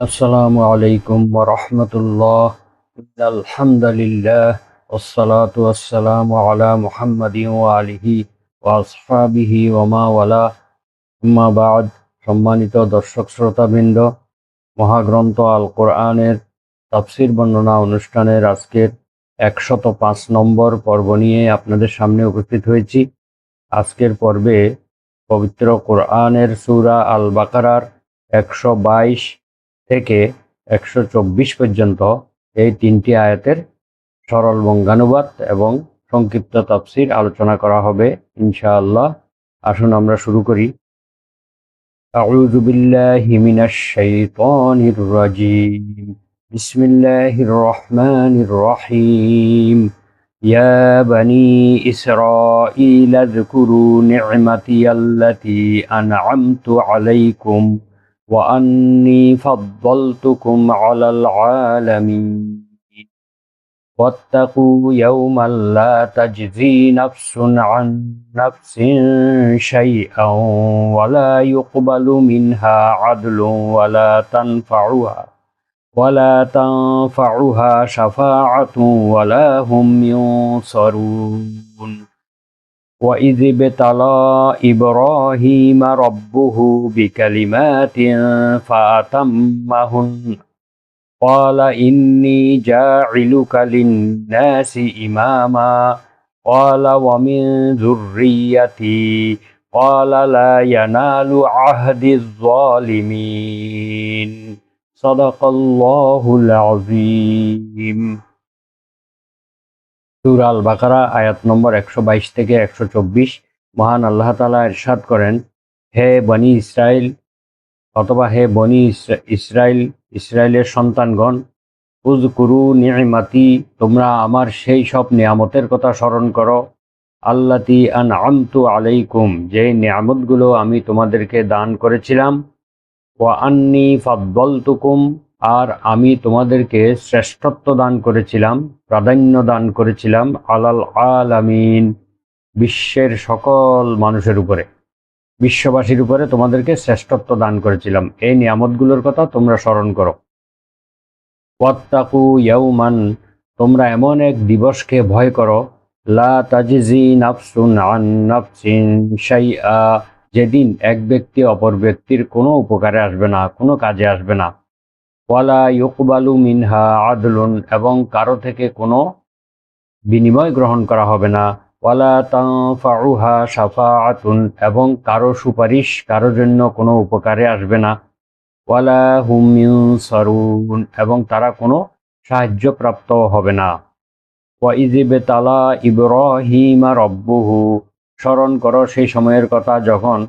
আসসালামু আলাইকুম ওয়া রাহমাতুল্লাহ। ইন্নাল হামদালিল্লাহ ওয়াসসালাতু ওয়াসসালামু আলা মুহাম্মাদিন ওয়া আলিহি ওয়া আসহাবিহি ওয়া মা ওয়ালা। আম্মা বা'দ। সম্মানিত দর্শক শ্রোতাবৃন্দ, মহাগ্রন্থ আল কোরআনের তাফসীর বর্ণনা অনুষ্ঠানের আজকের 105 নম্বর পর্ব নিয়ে আপনাদের সামনে উপস্থিত হয়েছি। আজকের পর্বে পবিত্র কোরআনের সূরা আল বাকারার 122 থেকে 124 পর্যন্ত এই 3টি আয়াতের সরল বঙ্গানুবাদ এবং সংক্ষিপ্ত তাফসীর আলোচনা করা হবে ইনশাআল্লাহ। আসুন আমরা শুরু করি। আউযু বিল্লাহি মিনাশ শাইতানির রাজীম। বিসমিল্লাহির রহমানির রহিম। ইয়া বনি ইসরাঈল আযকুরু নি'মাতিয়াল্লাতী আন'আমতু আলাইকুম ওয়া আন্নী ফাদ্দালতুকুম আলাল আলামিন। واتقوا يوما لا تجزي نفس عن نفس شيئا ولا يقبل منها عدل ولا تنفعها شفاعة ولا هم ينصرون. وإذ ابتلى إبراهيم ربه بكلمات فأتمهن قال إني جاعلك للناس إماما قال ومن ذريتي قال لا ينال عهد الظالمين. صدق الله العظيم. সূরা আল বাকারা আয়াত নম্বর 122 থেকে 124। মহান আল্লাহ তাআলা ইরশাদ করেন, হে বনি ইসরাইল অথবা হে বনি ইসরাইল, ইসরায়েলের সন্তানগণ, উযকুরু নি'মাতি, তোমরা আমার সেই সব নিয়ামতের কথা স্মরণ করো, আল্লাতী আন'আমতু আলাইকুম, যে নিয়ামতগুলো আমি তোমাদেরকে দান করেছিলাম, ওয়া আন্নী ফাদ্দালতুকুম, আর আমি তোমাদেরকে শ্রেষ্ঠত্ব দান করেছিলাম, প্রাধান্য দান করেছিলাম, আলাল আলামিন, বিশ্বের সকল মানুষের উপরে, বিশ্ববাসীর উপরে তোমাদেরকে শ্রেষ্ঠত্ব দান করেছিলাম। এই নিয়ামতগুলোর কথা তোমরা স্মরণ করো। ওয়াত্তাকু ইয়াউমান, তোমরা এমন এক দিবসকে ভয় করো, লা তাজজি নাফসুন আন নাফসিন শাইআ, যেদিন এক ব্যক্তি অপর ব্যক্তির কোনো উপকারে আসবে না, কোনো কাজে আসবে না। ওয়ালা ইউকবালু মিনহা আদলুন, এবং কারো থেকে কোনো বিনিময় গ্রহণ করা হবে না। ওয়ালা তানফাউহা শাফাআতুন, এবং কারো সুপারিশ কারোর জন্য কোনো উপকারে আসবে না। ওয়ালা হুম ইউনসারুন, এবং তারা কোনো সাহায্যপ্রাপ্ত হবে না। ওয়া ইযিবতালা ইব্রাহিমা রব্বুহু, স্মরণ করো সেই সময়ের কথা যখন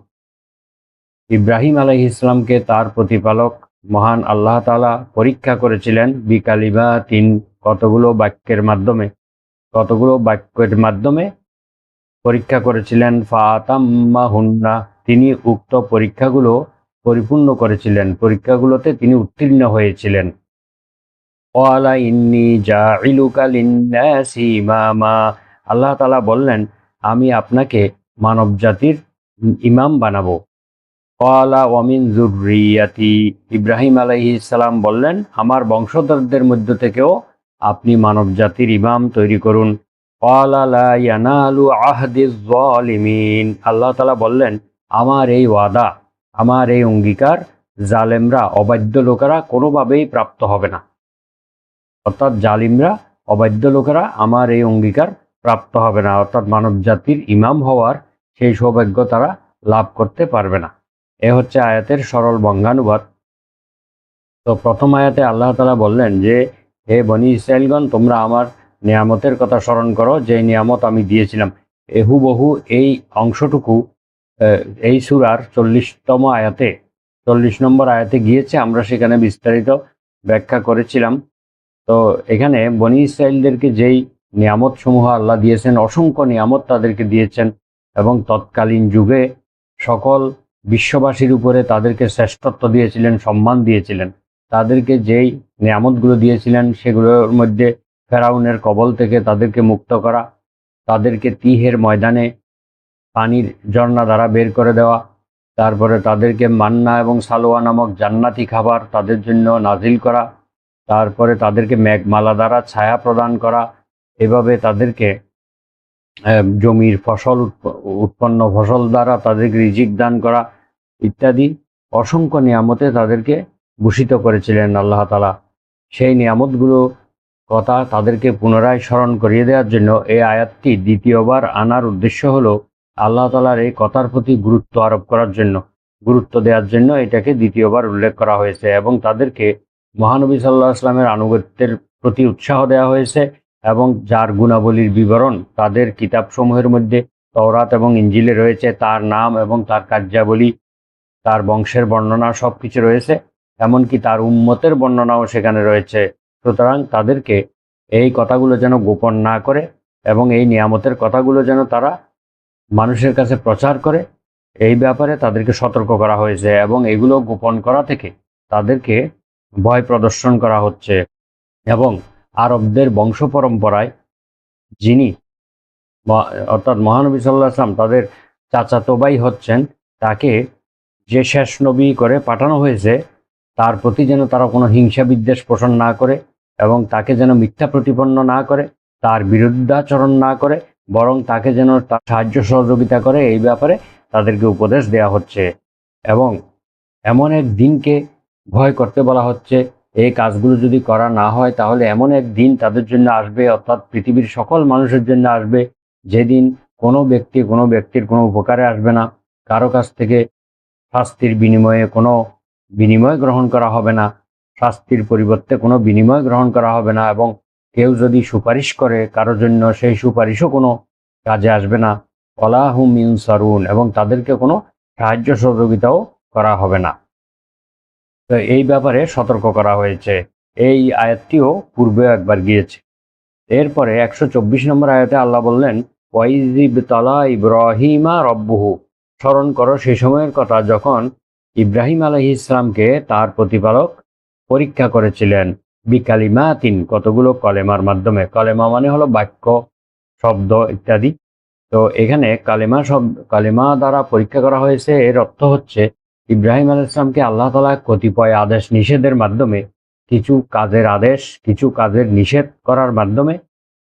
ইব্রাহিম আলাইহিস সালামকে তার প্রতিপালক মহান আল্লাহ তাআলা পরীক্ষা করেছিলেন, বিকালিমাতিন, কতগুলো বাক্যের মাধ্যমে পরীক্ষা করেছিলেন, ফাতাম্মাহুন্না, তিনি উক্ত পরীক্ষাগুলো পরিপূর্ণ করেছিলেন, পরীক্ষাগুলোতে তিনি উত্তীর্ণ হয়েছিলেন। ক্বালা ইন্নী জাইলুকা লিন্নাসি ইমামা, আল্লাহ তাআলা বললেন, আমি আপনাকে মানব জাতির ইমাম বানাবো। ক্বালা ওয়া মিন যুররিয়াতি, ইব্রাহিম আলাইহিস সালাম বললেন, আমার বংশধরদের মধ্য থেকেও আপনি মানব জাতির ইমাম তৈরি করুন। ক্বালা লা ইয়ানালু আহদিজ যালিমিন, আল্লাহ তাআলা বললেন, আমার এই ওয়াদা, আমার এই অঙ্গীকার জালেমরা, অবাধ্য লোকেরা কোনোভাবেই প্রাপ্ত হবে না। অর্থাৎ জালিমরা, অবাধ্য লোকেরা আমার এই অঙ্গীকার প্রাপ্ত হবে না, অর্থাৎ মানব জাতির ইমাম হওয়ার সেই সৌভাগ্য তারা লাভ করতে পারবে না। এ হচ্ছে আয়াতের সরল বঙ্গানুবাদ। তো প্রথম আয়াতে আল্লাহ তাআলা বললেন যে, হে বনি ইসরাইলগণ, তোমরা আমার নিয়ামতের কথা স্মরণ করো, যে নিয়ামত আমি দিয়েছিলাম। হুবহু এই অংশটুকু এই সূরার 40 নম্বর আয়াতে গিয়েছে, আমরা সেখানে বিস্তারিত ব্যাখ্যা করেছিলাম। তো এখানে বনি ইসরাইলদেরকে যেই নিয়ামত সমূহ আল্লাহ দিয়েছেন, অসংখ্য নিয়ামত তাদেরকে দিয়েছেন, এবং তৎকালীন যুগে সকল বিশ্ববাসীর উপরে তাদেরকে শ্রেষ্ঠত্ব দিয়েছিলেন, সম্মান দিয়েছিলেন। তাদেরকে যেই নিয়ামতগুলো দিয়েছিলেন সেগুলোর মধ্যে ফেরাউনের কবল থেকে তাদেরকে মুক্ত করা, তাদেরকে তিহের ময়দানে পানির ঝর্ণা দ্বারা বের করে দেওয়া, তারপরে তাদেরকে মান্না এবং সালোয়া নামক জান্নাতি খাবার তাদের জন্য নাজিল করা, তারপরে তাদেরকে মেঘমালা দ্বারা ছায়া প্রদান করা, এভাবে তাদেরকে জমির উৎপন্ন ফসল দ্বারা তাদেরকে রিজিক দান করা ইত্যাদি অসংখ্য নিয়ামতে তাদেরকে ভূষিত করেছিলেন আল্লাহ তাআলা। সেই নিয়ামতগুলো কথা তাদেরকে পুনরায় স্মরণ করিয়ে দেওয়ার জন্য এই আয়াতটি দ্বিতীয়বার আনার উদ্দেশ্য হলো আল্লাহ তাআলার এই কথার প্রতি গুরুত্ব আরোপ করার জন্য, গুরুত্ব দেওয়ার জন্য এটাকে দ্বিতীয়বার উল্লেখ করা হয়েছে এবং তাদেরকে মহানবী সাল্লাল্লাহু আলাইহি ওয়াসাল্লামের আনুগত্যের প্রতি উৎসাহ দেওয়া হয়েছে এবং যার গুণাবলীর বিবরণ তাদের কিতাবসমূহের মধ্যে তওরাত এবং ইঞ্জিলে রয়েছে, তার নাম এবং তার কার্যাবলী, তার বংশের বর্ণনা সবকিছু রয়েছে, এমনকি তার উম্মতের বর্ণনাও সেখানে রয়েছে। সুতরাং তাদেরকে এই কথাগুলো যেন গোপন না করে এবং এই নিয়ামতের কথাগুলো যেন তারা মানুষের কাছে প্রচার করে, এই ব্যাপারে তাদেরকে সতর্ক করা হয়েছে এবং এগুলো গোপন করা থেকে তাদেরকে ভয় প্রদর্শন করা হচ্ছে। এবং আরবদের বংশ পরম্পরায় যিনি অর্থাৎ মহানবী সাল্লাল্লাহু আলাইহি ওয়াসাল্লাম তাদের চাচাতো ভাই হচ্ছেন, তাকে যে শেষ নবী করে পাঠানো হয়েছে তার প্রতি যেন তারা কোনো হিংসা বিদ্বেষ পোষণ না করে এবং তাকে যেন মিথ্যা প্রতিপন্ন না করে, তার বিরুদ্ধাচরণ না করে, বরং তাকে যেন তার সাহায্য সহযোগিতা করে, এই ব্যাপারে তাদেরকে উপদেশ দেওয়া হচ্ছে। এবং এমন এক দিনকে ভয় করতে বলা হচ্ছে, এই কাজগুলো যদি করা না হয় তাহলে এমন এক দিন তাদের জন্য আসবে, অর্থাৎ পৃথিবীর সকল মানুষের জন্য আসবে, যেদিন কোনো ব্যক্তির কোনো উপকারে আসবে না, কারো কাছ থেকে শাস্তির বিনিময়ে কোনো বিনিময় গ্রহণ করা হবে না, শাস্তির পরিবর্তে কোনো বিনিময় গ্রহণ করা হবে না, এবং কেউ যদি সুপারিশ করে কারোর জন্য সেই সুপারিশও কোনো কাজে আসবে না। ওয়ালা হুম ইউনসারুন, এবং তাদেরকে কোনো সাহায্য সহযোগিতাও করা হবে না। তো এই ব্যাপারে সতর্ক করা হয়েছে। এই আয়াতটিও পূর্বে একবার গিয়েছে। এরপরে 124 নম্বর আয়াতে আল্লাহ বললেন, ওয়াইজিবতালা ইব্রাহিমা রব্বুহু, স্মরণ করো সেই সময়ের কথা যখন ইব্রাহিম আলাইহিস ইসলামকে তার প্রতিপালক পরীক্ষা করেছিলেন, বিকালিমাতিন, কতগুলো কলেমার মাধ্যমে। কলেমা মানে হলো বাক্য, শব্দ ইত্যাদি। তো এখানে কালেমা দ্বারা পরীক্ষা করা হয়েছে, এর অর্থ হচ্ছে ইব্রাহিম আলাইহিস সালামকে আল্লাহ তাআলা কতিপয় আদেশ নিষেধের মাধ্যমে, কিছু কাজের আদেশ, কিছু কাজের নিষেধ করার মাধ্যমে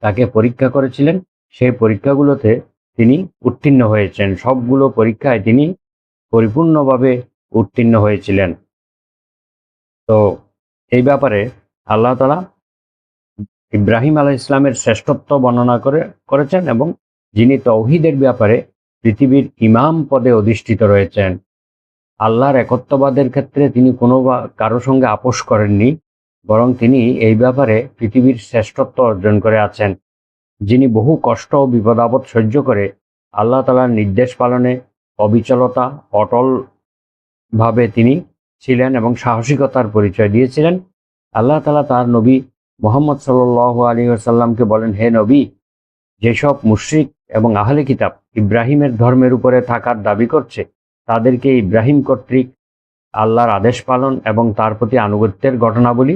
তাকে পরীক্ষা করেছিলেন। সেই পরীক্ষাগুলোতে তিনি উত্তীর্ণ হয়েছেন, সবগুলো পরীক্ষায় তিনি পরিপূর্ণভাবে উত্তীর্ণ হয়েছিলেন। তো এই ব্যাপারে আল্লাহ তাআলা ইব্রাহিম আলাইহিস সালামের শ্রেষ্ঠত্ব বর্ণনা করেছেন এবং যিনি তাওহীদের ব্যাপারে পৃথিবীর ইমাম পদে অধিষ্ঠিত রয়েছেন। আল্লাহর একত্ববাদের ক্ষেত্রে তিনি কারো সঙ্গে আপোষ করেননি, বরং তিনি এই ব্যাপারে পৃথিবীর শ্রেষ্ঠত্ব অর্জন করে আছেন। যিনি বহু কষ্ট ও বিপদাপদ সহ্য করে আল্লাহ তাআলার নির্দেশ পালনে অবিচলতা, অটলভাবে তিনি ছিলেন এবং সাহসিকতার পরিচয় দিয়েছিলেন। আল্লাহ তাআলা তার নবী মুহাম্মদ সাল্লাল্লাহু আলাইহি ওয়াসাল্লামকে বলেন, হে নবী, যেসব মুশরিক এবং আহলে কিতাব ইব্রাহিমের ধর্মের উপরে থাকার দাবি করছে, তাদেরকে ইব্রাহিম কর্তৃক আল্লাহর আদেশ পালন এবং তার প্রতি আনুগত্যের ঘটনাবলী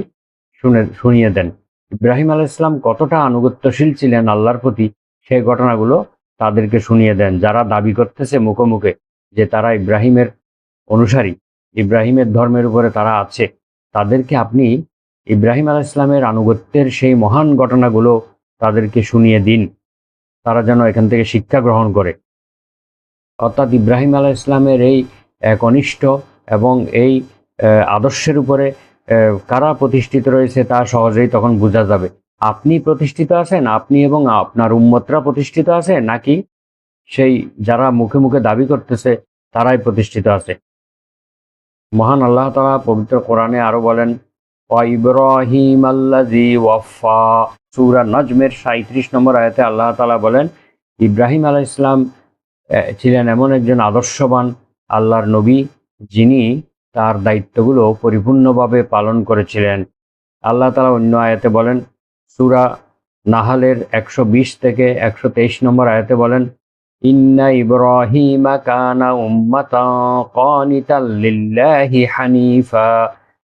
শুনিয়ে দেন। ইব্রাহিম আলাইহিস সালাম কতটা আনুগত্যশীল ছিলেন আল্লাহর প্রতি, সেই ঘটনাগুলো তাদেরকে শুনিয়ে দেন। যারা দাবি করতেছে মুখে যে তারা ইব্রাহিমের অনুসারী, ইব্রাহিমের ধর্মের উপরে তারা আছে, তাদেরকে আপনি ইব্রাহিম আলাইহিস সালামের আনুগত্যের সেই মহান ঘটনাগুলো তাদেরকে শুনিয়ে দিন, তারা যেন এখান থেকে শিক্ষা গ্রহণ করে। অর্থাৎ ইব্রাহিম আলাইহিস সালামের এই একনিষ্ঠ এবং এই আদর্শের উপরে কারা প্রতিষ্ঠিত রয়েছে তা সহজেই তখন বোঝা যাবে। আপনি প্রতিষ্ঠিত আছেন, আপনি এবং আপনার উম্মতরা প্রতিষ্ঠিত আছে, নাকি সেই যারা মুখে দাবি করতেছে তারাই প্রতিষ্ঠিত আছে। মহান আল্লাহ তাআলা পবিত্র কোরআনে আরো বলেন, ইব্রাহিম আল্লাযী ওয়াফা, সূরা নজমের 37 নম্বর আয়াতে আল্লাহ তাআলা বলেন, ইব্রাহিম আলাইহিস সালাম ছিলেন এমন একজন আদর্শবান আল্লাহর নবী, যিনি তার দায়িত্বগুলো পরিপূর্ণভাবে পালন করেছিলেন। আল্লাহ তাআলা অন্য আয়াতে বলেন, সূরা নাহালের 120 থেকে 123 নম্বর আয়াতে বলেন, ইন্না ইব্রাহিমা কানা উম্মাতান কানিতাল লিল্লাহি হানিফা,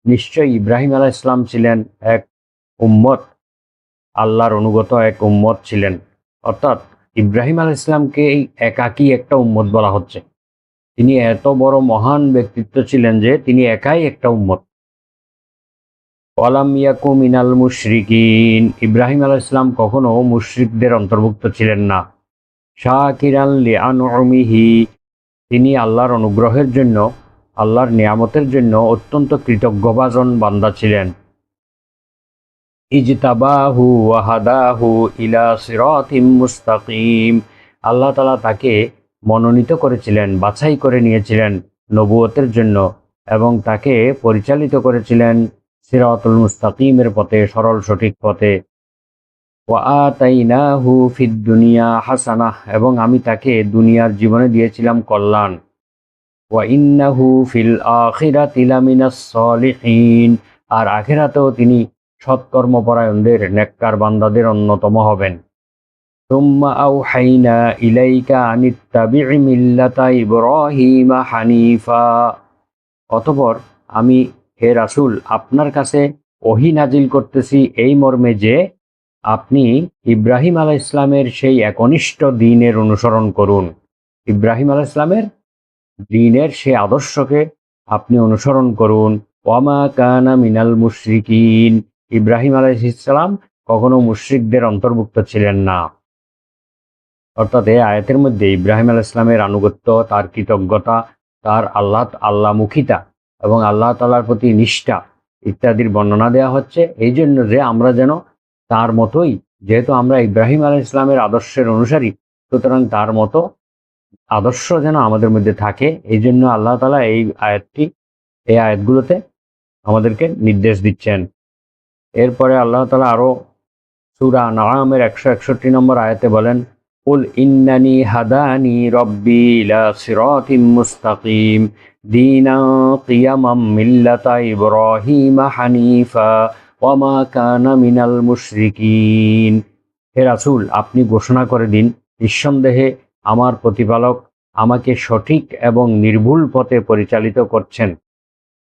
নিশ্চয় ইব্রাহিম আলাইহিস সালাম ছিলেন এক উম্মত, আল্লাহর অনুগত এক উম্মত ছিলেন। অর্থাৎ ইব্রাহিম আলাইহিস সালামকে এই একাকী একটা উম্মত বলা হচ্ছে। তিনি এত বড় মহান ব্যক্তিত্ব ছিলেন যে তিনি একাই একটা উম্মত। ওয়ালাম ইয়াকু মিনাল মুশরিকিন, ইব্রাহিম আলাইহিস সালাম কখনো মুশরিকদের অন্তর্ভুক্ত ছিলেন না। শাকিরান লিআনউমিহি, তিনি আল্লাহর অনুগ্রহের জন্য, আল্লাহর নিয়ামতের জন্য অত্যন্ত কৃতজ্ঞভাজন বান্দা ছিলেন। ইজতাবাহু ওয়া হাদাহু ইলা সিরাতিম মুস্তাকিম, আল্লাহ তাআলা তাকে মনোনীত করেছিলেন, বাছাই করে নিয়েছিলেন নবুয়তের জন্য এবং তাকে পরিচালিত করেছিলেন সিরাতুল মুস্তাকিমের পথে, সরল সঠিক পথে। ওয়া আতাইনাহু ফিদ দুনিয়া হাসানাহ, এবং আমি তাকে দুনিয়ার জীবনে দিয়েছিলাম কল্যাণ। ওয়া ইন্নাহু ফিল আখিরাতি লামিনাস সলিহিন, আর আখিরাতেও তিনি সৎকর্মপরায়ণদের, নেককার বান্দাদের অন্যতম হবেন। সুম্মা আওহাইনা ইলাইকা আনিত্তাবি'i মিল্লাতা ইব্রাহিমা হানিফা, অতঃপর আমি হে রাসূল আপনার কাছে ওহী নাজিল করতেছি এই মর্মে যে আপনি ইব্রাহিম আলাইহিস সালামের সেই একনিষ্ঠ দ্বীনের অনুসরণ করুন। ইব্রাহিম আলাইহিস সালামের দ্বীনের সেই আদর্শকে আপনি অনুসরণ করুন। ওয়ামা কানা মিনাল মুশরিকিন, ইব্রাহিম আলাইহিস সালাম কখনো মুশরিকদের অন্তর্ভুক্ত ছিলেন না। অর্থাৎ এই আয়াতের মধ্যে ইব্রাহিম আলাইহিস সালামের আনুগত্য, তার কৃতজ্ঞতা, তার আল্লাহমুখিতা এবং আল্লাহ তাআলার প্রতি নিষ্ঠা ইত্যাদির বর্ণনা দেওয়া হচ্ছে, এই জন্য যে আমরা যেন তার মতোই, যেহেতু আমরা ইব্রাহিম আলাইহিস সালামের আদর্শের অনুসারী, সুতরাং তার মতো আদর্শ যেন আমাদের মধ্যে থাকে, এই জন্য আল্লাহ তাআলা এই আয়াতগুলোতে আমাদেরকে নির্দেশ দিচ্ছেন। এরপরে আল্লাহ তাআলা আরো সূরা আনআমের 161 নম্বর আয়াতে বলেন, কুল ইন্নানি হাদানি রব্বি ইলা সিরাতিম মুস্তাকিম দীনান কিয়ামাম মিল্লাতা ইব্রাহিমা হানিফা ওয়া মা কানা মিনাল মুশরিকিন, হে রাসূল আপনি ঘোষণা করে দিন, নিঃসন্দেহে আমার প্রতিপালক আমাকে সঠিক এবং নির্ভুল পথে পরিচালিত করছেন,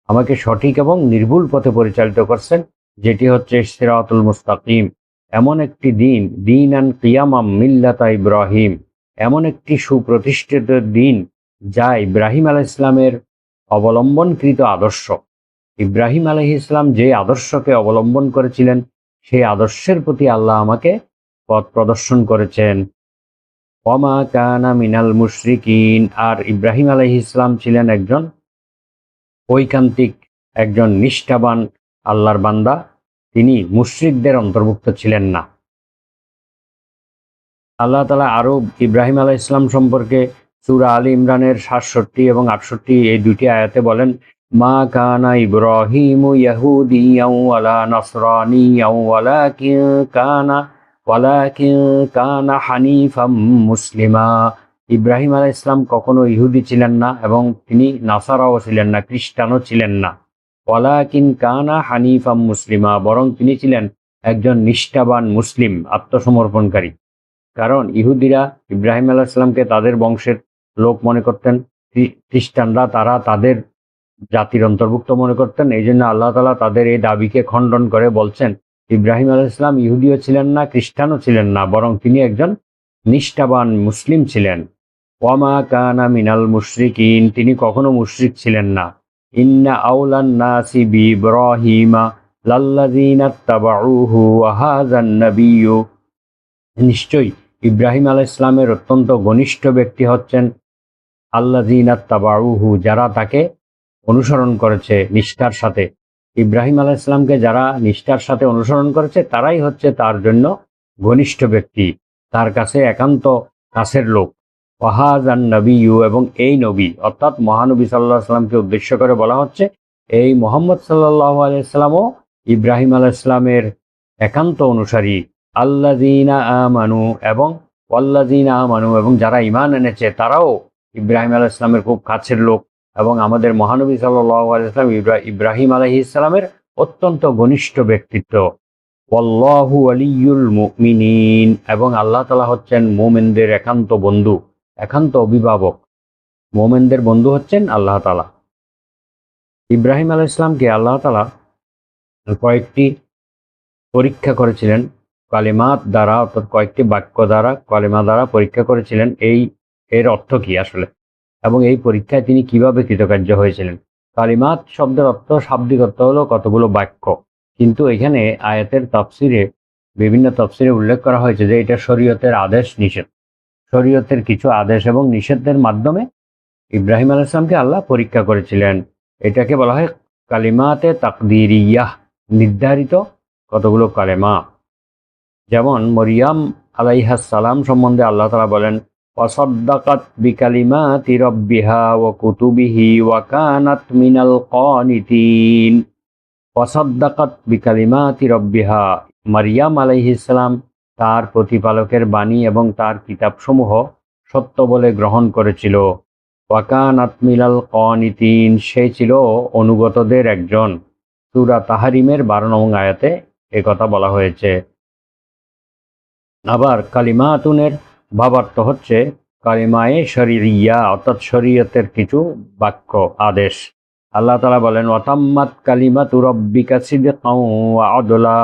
আমাকে সঠিক এবং নির্ভুল পথে পরিচালিত করছেন, যেটি হচ্ছে সিরাতুল মুস্তাকিম, এমন একটি দিন, দীনান কিয়ামাম মিল্লাতা ইব্রাহিম, এমন একটি সুপ্রতিষ্ঠিত দিন যা ইব্রাহিম আলাইহিস সালামের অবলম্বনকৃত আদর্শ। ইব্রাহিম আলাইহিস সালাম যে আদর্শকে অবলম্বন করেছিলেন সেই আদর্শের প্রতি আল্লাহ আমাকে পথ প্রদর্শন করেছেন। ওয়ামা কানা মিনাল মুশরিকিন, আর ইব্রাহিম আলাইহিস সালাম ছিলেন একজন ঐকান্তিক, একজন নিষ্ঠাবান আল্লাহর বান্দা, তিনি মুশরিকদের অন্তর্ভুক্ত ছিলেন না। আল্লাহ তাআলা আরো ইব্রাহিম আলাইহিস সালাম সম্পর্কে সূরা আলী ইমরানের 67 এবং 68 এই দুটি আয়াতে বলেন, মা কানা ইব্রাহিমু ইয়াহুদিয়াও ওয়ালা নাসরানিয়াও ওয়ালাকিন কানা হানিফাম মুসলিমা, ইব্রাহিম আলাইহিস সালাম কখনো ইহুদি ছিলেন না এবং তিনি নাসারাও ছিলেন না, খ্রিস্টানও ছিলেন না। ওয়ালাকিন কানা হানিফাম মুসলিমা, বরং তিনি ছিলেন একজন নিষ্ঠাবান মুসলিম, আত্মসমর্পণকারী। কারণ ইহুদিরা ইব্রাহিম আলাইহিস সালামকে তাদের বংশের লোক মনে করতেন, খ্রিস্টানরা তারা তাদের জাতির অন্তর্ভুক্ত মনে করতেন। এই জন্য আল্লাহ তাআলা তাদের এই দাবিকে খণ্ডন করে বলছেন, ইব্রাহিম আলাইহিস সালাম ইহুদিও ছিলেন না, খ্রিস্টানও ছিলেন না, বরং তিনি একজন নিষ্ঠাবান মুসলিম ছিলেন। ওয়ামা কানা মিনাল মুশরিকিন, তিনি কখনো মুশরিক ছিলেন না। ইন্না আওলান নাসি বিইব্রাহিমা লাল্লাযীনা তাবাউহু ওয়া হাযান নাবিয়্যু, নিশ্চয়ই ইব্রাহিম আলাইহিস সালামের অত্যন্ত ঘনিষ্ঠ ব্যক্তি হচ্ছেন আল্লাযীনা তাবাউহু, যারা তাকে অনুসরণ করেছে নিষ্ঠার সাথে। ইব্রাহিম আলাইহিস সালামকে যারা নিষ্ঠার সাথে অনুসরণ করেছে তারাই হচ্ছে তার জন্য ঘনিষ্ঠ ব্যক্তি, তার কাছে একান্ত কাছের লোক। ওয়া হাযান নাবিয়্যু, এবং এই নবী অর্থাৎ মহানবী সাল্লাল্লাহু আলাইহি সাল্লামকে উদ্দেশ্য করে বলা হচ্ছে, এই মুহাম্মদ সাল্লাল্লাহু আলাইহি সাল্লামও ইব্রাহিম আলাইহিস সালামের একান্ত অনুসারী। আল্লাযীনা আমানু, এবং ওয়াল্লাযীনা আমানু, এবং যারা ঈমান এনেছে তারাও ইব্রাহিম আলাইহিস সালামের খুব কাছের লোক, এবং আমাদের মহানবী সাল্লাল্লাহু আলাইহি সাল্লাম ইব্রাহিম আলাইহিস সালামের অত্যন্ত ঘনিষ্ঠ ব্যক্তিত্ব। ওয়াল্লাহু ওয়ালিয়ুল মুমিনিন, এবং আল্লাহ তাআলা হচ্ছেন মুমিনদের একান্ত বন্ধু, একান্ত অভিভাবক। মুমিনদের বন্ধু হচ্ছেন আল্লাহ তাআলা। ইব্রাহিম আলাইহিস সালামকে আল্লাহ তাআলা কয়েকটি পরীক্ষা করেছিলেন কালিমাত দ্বারা, অর্থাৎ কয়েকটি বাক্য দ্বারা, কালিমা দ্বারা পরীক্ষা করেছিলেন। এর অর্থ কি আসলে? এবং এই পরীক্ষায় তিনি কিভাবে কৃতকার্য হয়েছিলেন। কালিমাত শব্দের অর্থ, শাব্দিক অর্থ হলো কতগুলো বাক্য, কিন্তু এখানে আয়াতের তাফসিরে, বিভিন্ন তাফসিরে উল্লেখ করা হয়েছে যে এটা শরীয়তের আদেশ নিষেধ। শরীয়তের কিছু আদেশ এবং নিষেধের মাধ্যমে ইব্রাহিম আলাইহিস সালামকে আল্লাহ পরীক্ষা করেছিলেন। এটাকে বলা হয় কালিমাতে তাকদিরিয়াহ, নির্ধারিত কতগুলো কালেমা। যেমন মরিয়াম আলাইহাস সালাম সম্বন্ধে আল্লাহ তাআলা বলেন, ওয়াসাদ্দাকাত বিকালিমাতি রাব্বিহা ওয়া কুতুবিহি ওয়া কানাত মিনাল কানিতিন। ওয়াসাদ্দাকাত বিকালিমাতি রাব্বিহা, মারিয়াম আলাইহিস সালাম তার প্রতিপালকের বাণী এবং তার কিতাবসমূহ সত্য বলে গ্রহণ করেছিল। ওয়া কানাত মিনাল কানিতিন, সে ছিল অনুগতদের একজন। সূরা তাহরিমের 12 নং আয়াতে একথা বলা হয়েছে। আবার কালিমাতুনের ভাবার্থ হচ্ছে কালিমায়ে শরইয়া, অর্থাৎ শরীয়তের কিছু বাক্য, আদেশ। আল্লাহ তাআলা বলেন, ওয়াতাম্মাত কালিমাতু রাব্বিকা সিদকাও ওয়া আদলা,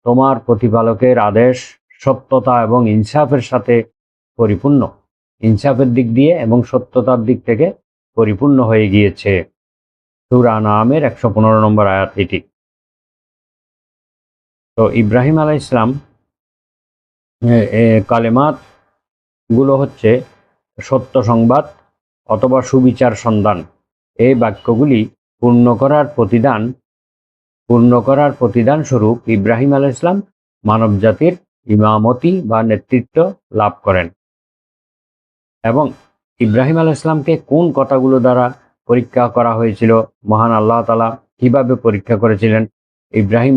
তোমার প্রতিপালকের আদেশ সত্যতা এবং ইনসাফের সাথে পরিপূর্ণ, ইনসাফের দিক দিয়ে এবং সত্যতার দিক থেকে পরিপূর্ণ হয়ে গিয়েছে। সূরা আনআমের 115 নম্বর আয়াত এটি। তো ইব্রাহিম আলাইহিস সালাম কালেমাত গুলো হচ্ছে সত্য সংবাদ অথবা সুবিচার সন্ধান। এই বাক্যগুলি পূর্ণ করার প্রতিদান স্বরূপ ইব্রাহিম আলাইহিস সালাম মানব জাতির ইমামতি বা নেতৃত্ব লাভ করেন। এবং ইব্রাহিম আলাইহিস সালামকে কোন কথাগুলো দ্বারা পরীক্ষা করা হয়েছিল, মহান আল্লাহ তাআলা কিভাবে পরীক্ষা করেছিলেন, ইব্রাহিম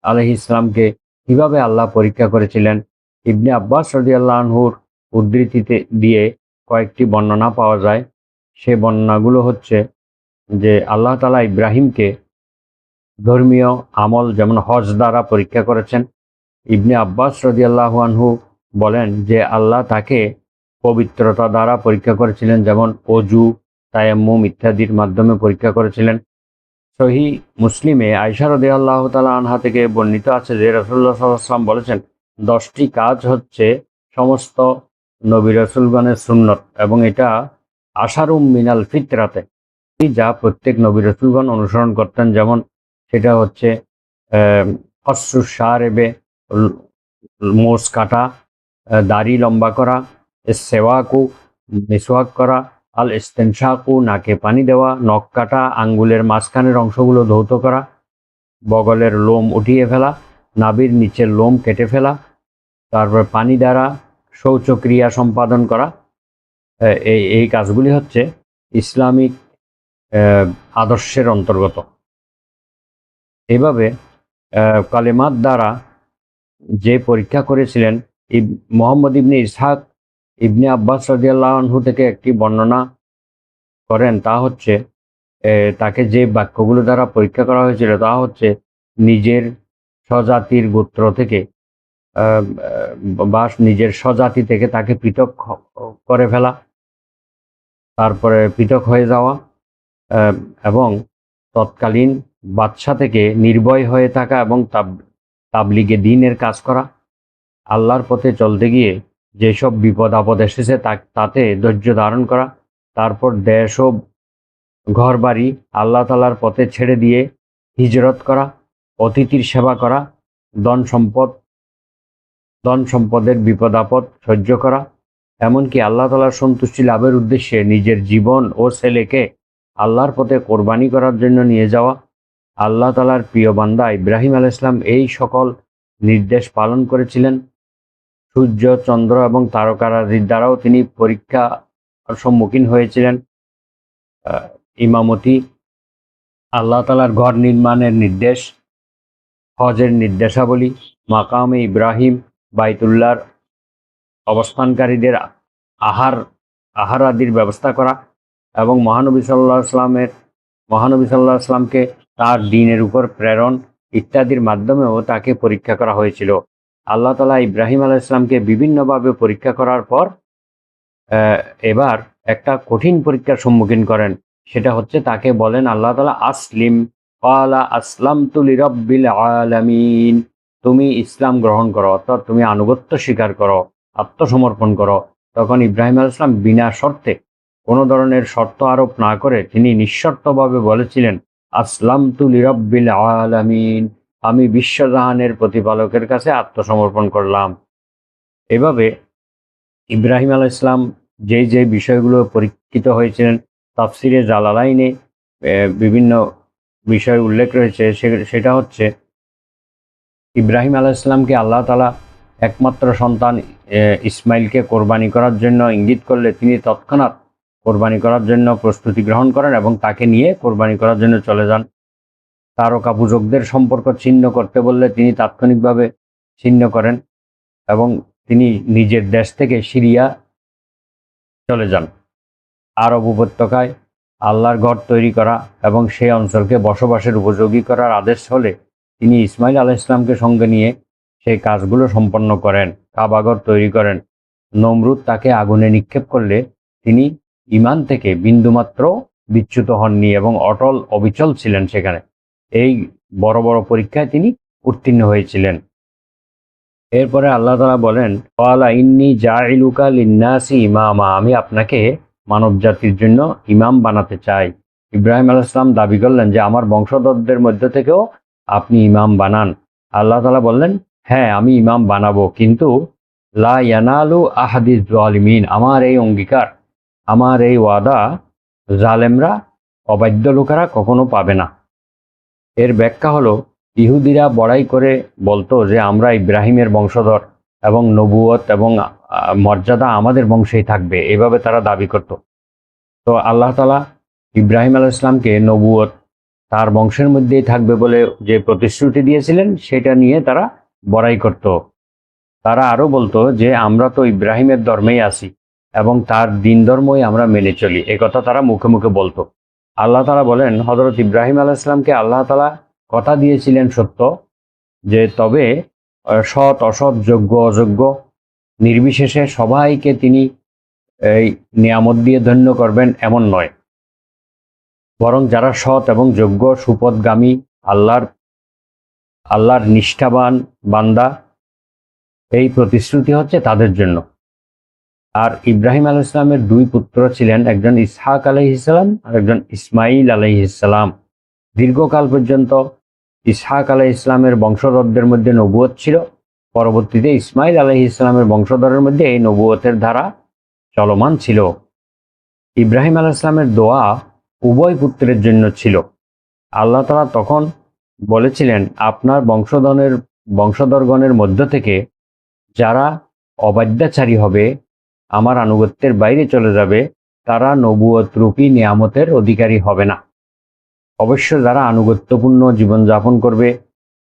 আলাইহিস সালামকে কিভাবে আল্লাহ পরীক্ষা করেছিলেন, ইবনে আব্বাস রাদিয়াল্লাহু আনহুর উদ্ধৃতিতে দিয়ে কয়েকটি বর্ণনা পাওয়া যায়। সে বর্ণনাগুলো হচ্ছে যে আল্লাহ তাআলা ইব্রাহিমকে ধর্মীয় আমল যেমন হজ দ্বারা পরীক্ষা করেছেন। ইবনে আব্বাস রাদিয়াল্লাহু আনহু বলেন যে আল্লাহ তাকে পবিত্রতা দ্বারা পরীক্ষা করেছিলেন, যেমন অজু, তায়াম্মুম ইত্যাদির মাধ্যমে পরীক্ষা করেছিলেন। সহিহ মুসলিমে আয়েশা রাদিয়াল্লাহু তাআলা আনহা থেকে বর্ণিত আছে যে রাসূলুল্লাহ সাল্লাল্লাহু আলাইহি ওয়াসাল্লাম বলেছেন, 10টি কাজ হচ্ছে সমস্ত নবী রাসূলগণের সুন্নত এবং এটা আশারুম মিনাল ফিতরাতে, যা প্রত্যেক নবী রাসূলগণ অনুসরণ করতেন। যেমন সেটা হচ্ছে কসরুশ শারিবে, মোষ কাটা, দাড়ি লম্বা করা, সেওয়াকু মিসওয়াক করা, আল ইস্তেনশাকু নাকে পানি দেওয়া, নখ কাটা, আঙ্গুলের মাঝখানের অংশগুলো ধৌত করা, বগলের লোম উঠিয়ে ফেলা, নাভির নিচের লোম কেটে ফেলা, তারপর পানি দ্বারা শৌচক্রিয়া সম্পাদন করা। এই কাজগুলি হচ্ছে ইসলামিক আদর্শের অন্তর্গত। এভাবে কালেমাত দ্বারা যে পরীক্ষা করেছিলেন, মুহাম্মদ ইবনে ইসহাক ইবনে আব্বাস রাদিয়াল্লাহু আনহু থেকে একটি বর্ণনা করেন, তা হচ্ছে তাকে যে বাক্যগুলো দ্বারা পরীক্ষা করা হয়েছিল তা হচ্ছে নিজের স্বজাতির গোত্র থেকে বা নিজের স্বজাতি থেকে তাকে পৃথক করে ফেলা, তারপরে পৃথক হয়ে যাওয়া, এবং তৎকালীন বাদশা থেকে নির্ভয় হয়ে থাকা এবং তাবলিগে দ্বীনের কাজ করা, আল্লাহর পথে চলতে গিয়ে যেসব বিপদ আপদ এসেছে তাতে ধৈর্য ধারণ করা, তারপর দেশ ও ঘর বাড়ি আল্লাহ তাআলার পথে ছেড়ে দিয়ে হিজরত করা, অতিথির সেবা করা, ধন সম্পদের বিপদ আপদ সহ্য করা, এমনকি আল্লাহ তাআলার সন্তুষ্টি লাভের উদ্দেশ্যে নিজের জীবন ও ছেলেকে আল্লাহর পথে কোরবানি করার জন্য নিয়ে যাওয়া। আল্লাহ তাআলার প্রিয় বান্দা ইব্রাহিম আলাইহিস সালাম এই সকল নির্দেশ পালন করেছিলেন। সূর্য, চন্দ্র এবং তারকারাজির দ্বারাও তিনি পরীক্ষার সম্মুখীন হয়েছিলেন। ইমামতি, আল্লাহ তাআলার ঘর নির্মাণের নির্দেশ, হজের নির্দেশাবলী, মাকামে ইব্রাহিম, বাইতুল্লাহর অবস্থানকারীদের আহার আদির ব্যবস্থা করা এবং মহানবী সাল্লাল্লাহু আলাইহি সাল্লামকে তার দ্বীনের উপর প্রেরণ ইত্যাদির মাধ্যমেও তাকে পরীক্ষা করা হয়েছিল। আল্লাহ তাআলা ইব্রাহিম আলাইহিস সালামকে বিভিন্নভাবে পরীক্ষা করার পর এবার একটা কঠিন পরীক্ষার সম্মুখীন করেন। সেটা হচ্ছে তাকে বলেন আল্লাহ তাআলা, আসলিম, ক্বালা আসলামতু লিরাব্বিল আলামিন, তুমি ইসলাম গ্রহণ করো, অর্থাৎ তুমি আনুগত্য স্বীকার করো, আত্মসমর্পণ করো। তখন ইব্রাহিম আলাইহিস সালাম বিনা শর্তে কোনো ধরনের শর্ত আরোপ না করে তিনি নিঃশর্তভাবে বলেছিলেন, আসলামতু লিরাব্বিল আলামিন, আমি বিশ্বজাহানের প্রতিপালকের কাছে আত্মসমর্পণ করলাম। এভাবে ইব্রাহিম আলাইহিস সালাম যে বিষয়গুলো পরীক্ষিত হয়েছিলেন, তাফসিরে জালালাইনে বিভিন্ন বিষয় উল্লেখ রয়েছে। সেটা হচ্ছে ইব্রাহিম আলাইহিস সালামকে আল্লাহ তাআলা একমাত্র সন্তান ইসমাইলকে কোরবানি করার জন্য ইঙ্গিত করলে তিনি তৎক্ষণাৎ কোরবানি করার জন্য প্রস্তুতি গ্রহণ করেন এবং তাকে নিয়ে কোরবানি করার জন্য চলে যান। তারকা পূজকদের সম্পর্ক ছিন্ন করতে বললে তিনি তাৎক্ষণিকভাবে ছিন্ন করেন এবং তিনি নিজের দেশ থেকে সিরিয়া চলে যান। আরব উপত্যকায় আল্লাহর ঘর তৈরি করা এবং সেই অঞ্চলকে বসবাসের উপযোগী করার আদেশ হলে তিনি ইসমাইল আলাইহিস সালামকে সঙ্গে নিয়ে সেই কাজগুলো সম্পন্ন করেন, কাবাঘর তৈরি করেন। নমরুদ তাকে আগুনে নিক্ষেপ করলে তিনি ঈমান থেকে বিন্দুমাত্র বিচ্যুত হননি এবং অবিচল ছিলেন সেখানে। এই বড় বড় পরীক্ষায় তিনি উত্তীর্ণ হয়েছিলেন। এরপরে আল্লাহ তাআলা বলেন, ওয়ালা ইন্নী জাইলুকা লিন্নাসি ইমামা, আমি আপনাকে মানব জাতির জন্য ইমাম বানাতে চাই। ইব্রাহিম আলাইহিস সালাম দাবি করলেন যে আমার বংশধরদের মধ্য থেকেও আপনি ইমাম বানান। আল্লাহ তাআলা বললেন, হ্যাঁ আমি ইমাম বানাবো, কিন্তু লা ইয়ানালু আহাদিজ জালিমিন, আমার এই অঙ্গীকার, আমার এই ওয়াদা জালেমরা, অবাধ্য লোকেরা কখনো পাবে না। এর ব্যাখ্যা হলো, ইহুদিরা বড়াই করে বলতো যে আমরা ইব্রাহিমের বংশধর এবং নবুয়ত এবং মর্যাদা আমাদের বংশেই থাকবে, এভাবে তারা দাবি করত। তো আল্লাহ তাআলা ইব্রাহিম আলাইহিস সালামকে নবুয়ত তার বংশের মধ্যেই থাকবে বলে যে প্রতিশ্রুতি দিয়েছিলেন সেটা নিয়ে তারা বড়াই করত। তারা আরো বলতো যে আমরা তো ইব্রাহিমের ধর্মেই আছি এবং তার দিন ধর্মই আমরা মেনে চলি, একথা তারা মুখে মুখে বলতো। আল্লাহ তাআলা বলেন, হযরত ইব্রাহিম আলাইহিস সালামকে আল্লাহ তাআলা কথা দিয়েছিলেন সত্য, যে তবে সৎ অসৎ, যোগ্য অযোগ্য নির্বিশেষে সবাইকে তিনি এই নিয়ামত দিয়ে ধন্য করবেন এমন নয়, বরং যারা সৎ এবং যোগ্য সুপথগামী আল্লাহর নিষ্ঠাবান বান্দা, এই প্রতিশ্রুতি হচ্ছে তাদের জন্য। আর ইব্রাহিম আলাইহিস সালামের দুই পুত্র ছিলেন, একজন ইসহাক আলাইহিস সালাম আর একজন ইসমাইল আলাইহিস সালাম। দীর্ঘকাল পর্যন্ত ইসহাক আলাইহিস সালামের বংশধরদের মধ্যে নবুয়ত ছিল, পরবর্তীতে ইসমাইল আলাইহিস সালামের বংশধরের মধ্যে এই নবুয়তের ধারা চলমান ছিল। ইব্রাহিম আলাইহিস সালামের দোয়া উভয় পুত্রের জন্য ছিল। আল্লাহ তাআলা তখন বলেছিলেন, আপনার বংশধরগণের মধ্য থেকে যারা অবাধ্যাচারী হবে, আমার আনুগত্যের বাইরে চলে যাবে, তারা নবুয়ত রূপী নিয়ামতের অধিকারী হবে না। অবশ্য যারা আনুগত্যপূর্ণ জীবনযাপন করবে,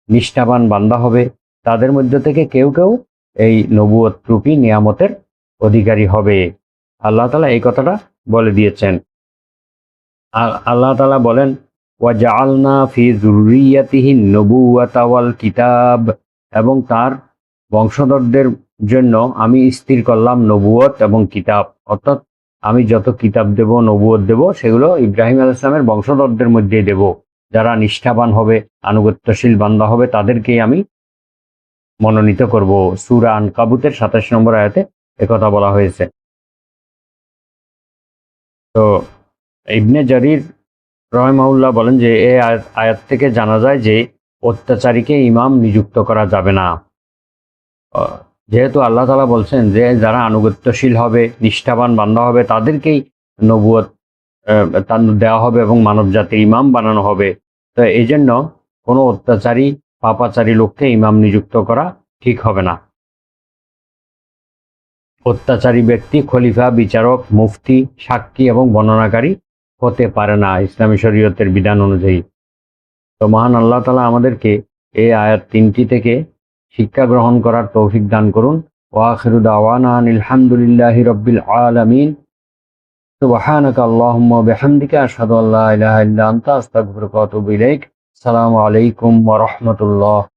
নিষ্ঠাবান বান্দা হবে, তাদের মধ্য থেকে কেউ কেউ এই নবুয়ত রূপী নিয়ামতের অধিকারী হবে। আল্লাহ তাআলা এই কথাটা বলে দিয়েছেন। আল্লাহ তাআলা বলেন, ওয়া জাআলনা ফি যুররিয়াতিহি নবুওয়াতা ওয়াল কিতাব, এবং তার বংশধরদের জন্য আমি স্থির করলাম নবুয়ত এবং কিতাব, অর্থাৎ আমি যত কিতাব দেব, নবুয়ত দেব, সেগুলো ইব্রাহিম আলাইহিস সালামের বংশধরদের মধ্যেই দেব। যারা নিষ্ঠাবান হবে, আনুগত্যশীল বান্দা হবে, তাদেরকেই আমি মনোনীত করব। সূরা আনকাবুতের ২৭ নম্বর আয়াতে একথা বলা হয়েছে। তো ইবনে জারির রাহিমাহুল্লাহ বলেন যে এই আয়াত থেকে জানা যায় যে অত্যাচারীকে ইমাম নিযুক্ত করা যাবে না। যেহেতু আল্লাহ তাআলা বলছেন যে যারা আনুগত্যশীল হবে, নিষ্ঠাবান বান্দা হবে, তাদেরকেই নবুয়ত দেওয়া হবে এবং মানব জাতির ইমাম বানানো হবে। তো এই জন্য কোনো অত্যাচারী পাপাচারী লোককে ইমাম নিযুক্ত করা ঠিক হবে না। অত্যাচারী ব্যক্তি খলিফা, বিচারক, মুফতি, সাক্ষী এবং বর্ণনাকারী হতে পারে না ইসলামী শরীয়তের বিধান অনুযায়ী। তো মহান আল্লাহ তাআলা আমাদেরকে এই আয়াত ৩টি থেকে শিক্ষা গ্রহণ করার তৌফিক দান করুন। ওয়া আখিরু দাওয়ানা আনিল হামদুলিল্লাহি রাব্বিল আলামিন। সুবহানাকা আল্লাহুম্মা ওয়া বিহামদিকা আশহাদু আল্লা ইলাহা ইল্লা আনতা আস্তাগফিরুকা ওয়া আতুবু ইলাইক। আসসালামু আলাইকুম ওয়া রাহমাতুল্লাহ।